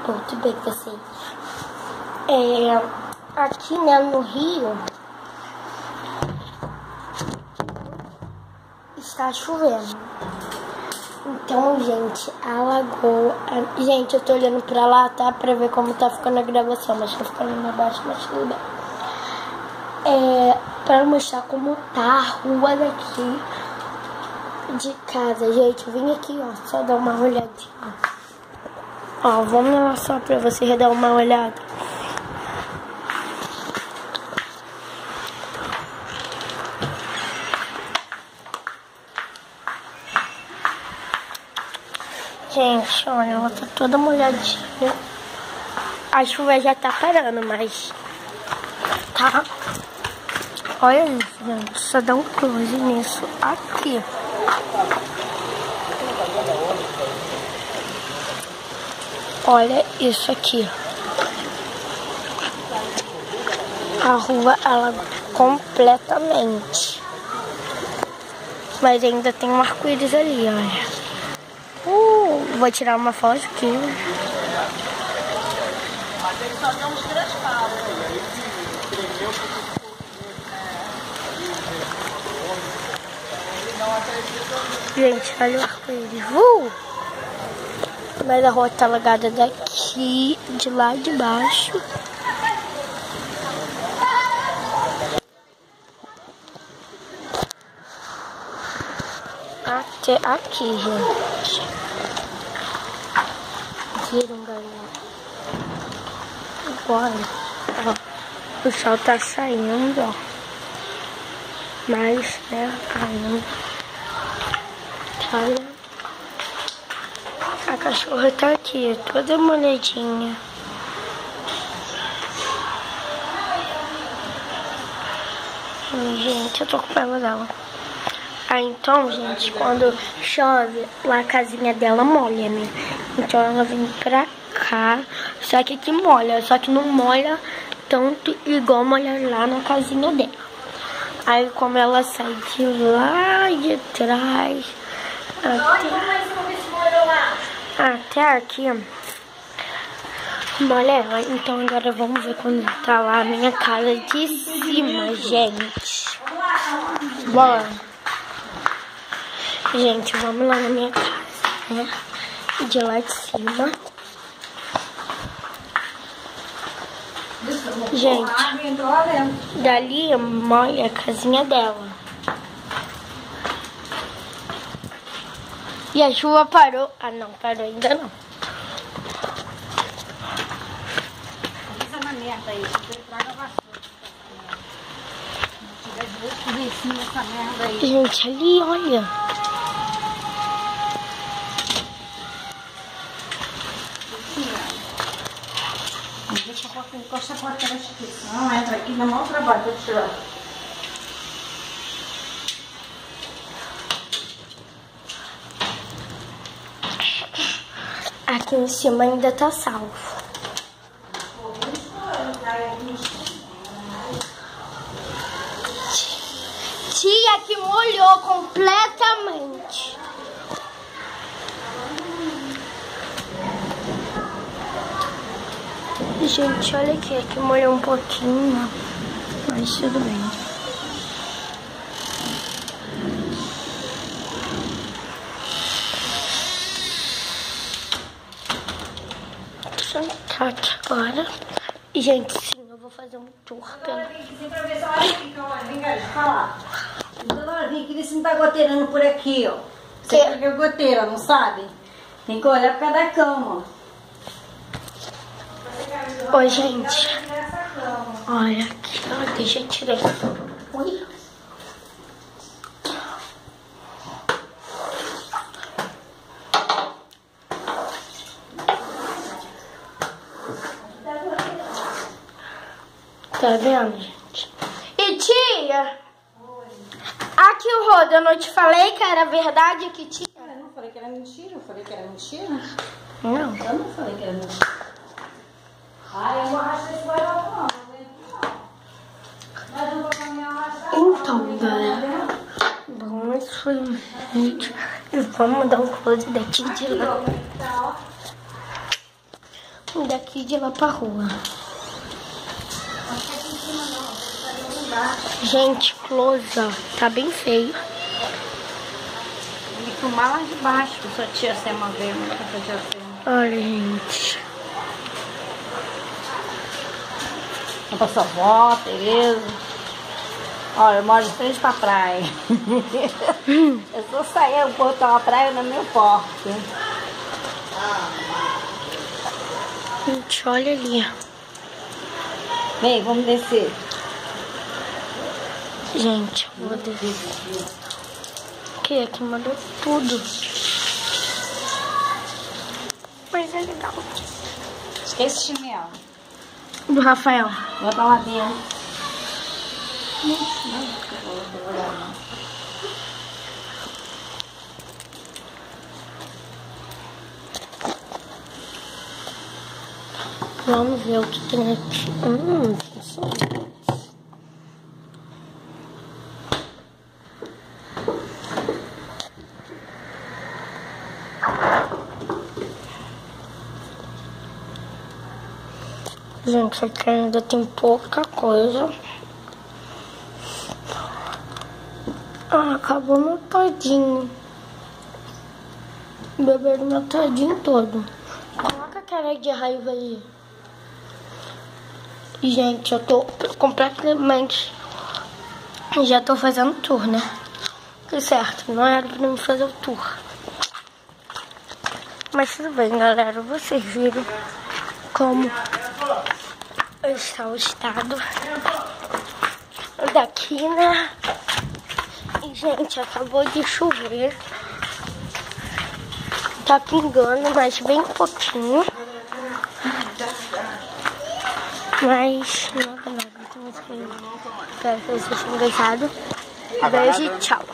Tudo bem com vocês? Aqui, né, no Rio, está chovendo. Então, gente, alagou. Gente, eu tô olhando pra lá, tá? Pra ver como tá ficando a gravação. Mas tá ficando abaixo, mas tudo bem. Pra mostrar como tá a rua daqui de casa. Gente, eu vim aqui, ó, só dar uma olhadinha. Ó, vamos lá só pra vocês dar uma olhada. Gente, olha, ela tá toda molhadinha. A chuva já tá parando, mas tá. Olha isso, gente. Só dá um close nisso aqui. Olha isso aqui. A rua, ela completamente. Mas ainda tem um arco-íris ali, olha. Vou tirar uma foto aqui. Gente, olha o arco-íris. Mas a rua tá alagada daqui, de lá de baixo. Até aqui, gente. Viram, galera? Agora, ó, o sol tá saindo, ó. Mas, né, caindo. Olha. A cachorra tá aqui, toda molhadinha. Gente, eu tô com pena dela. Então, gente, quando chove, lá a casinha dela molha, né? Então ela vem pra cá, só que aqui molha, só que não molha tanto igual molha lá na casinha dela. Aí como ela sai de lá de trás até aqui, molha ela. Então agora vamos ver quando tá lá a minha casa de cima, gente. Bora. Gente, vamos lá na minha casa, né? De lá de cima. Gente, dali molha a casinha dela. E a chuva parou. Ah, não, parou ainda não. Essa na merda aí, você traga vassoura. Essa merda aí. Gente, ali, olha. Deixa a porta, encosta a porta aqui. Não, entra aqui, dá maior trabalho pra tirar. Aqui em cima ainda tá salvo. Tia que molhou completamente. Gente, olha aqui molhou um pouquinho, mas tudo bem. Vou sentar aqui agora. E, gente, sim, eu vou fazer um tour pela... Vem pra ver se ela fica, olha, vem cá, deixa eu falar. Dona, vem aqui ver se não tá goteirando por aqui, ó. Você quer que é goteira, não sabe? Tem que olhar por causa da cama, ó. Oi, gente. Olha aqui, ó, deixa eu tirar. Ui. Tá vendo, gente? E tia? Oi. Aqui o Rodo, eu não te falei que era verdade que tinha? Eu não falei que era mentira, eu falei que era mentira. Não. Eu não falei que era mentira. Ai, eu não arrastar esse guarda-roupa não, mas não vou caminhar arrastar. Então, galera, bom, esse foi um vídeo. E vamos dar um close daqui de lá. daqui de lá pra rua. Gente, close, ó. Tá bem feio. Tem que filmar lá de baixo, pra sua tia Sema ver, né? Olha, gente. Pra sua avó, Tereza. Olha, eu moro de frente pra praia. Eu só sair, eu botar uma praia na minha porta. Gente, olha ali. Vem, vamos descer. Gente, eu vou descer. Aqui mandou tudo. Mas é legal. Esse chinelo. Do Rafael. Bota lá dentro. Vamos ver o que tem aqui. Gente, aqui ainda tem pouca coisa. Acabou meu todinho. Beberam meu todinho todo. Coloca a cara de raiva aí. Gente, eu tô completamente... Já tô fazendo tour, né? Que certo, não era pra mim fazer o tour. Mas tudo bem, galera. Vocês viram como está o estado daqui, né? E, gente, acabou de chover. Tá pingando, mas bem pouquinho. Mas nada. Então, espero que vocês tenham gostado. Beijo e tchau.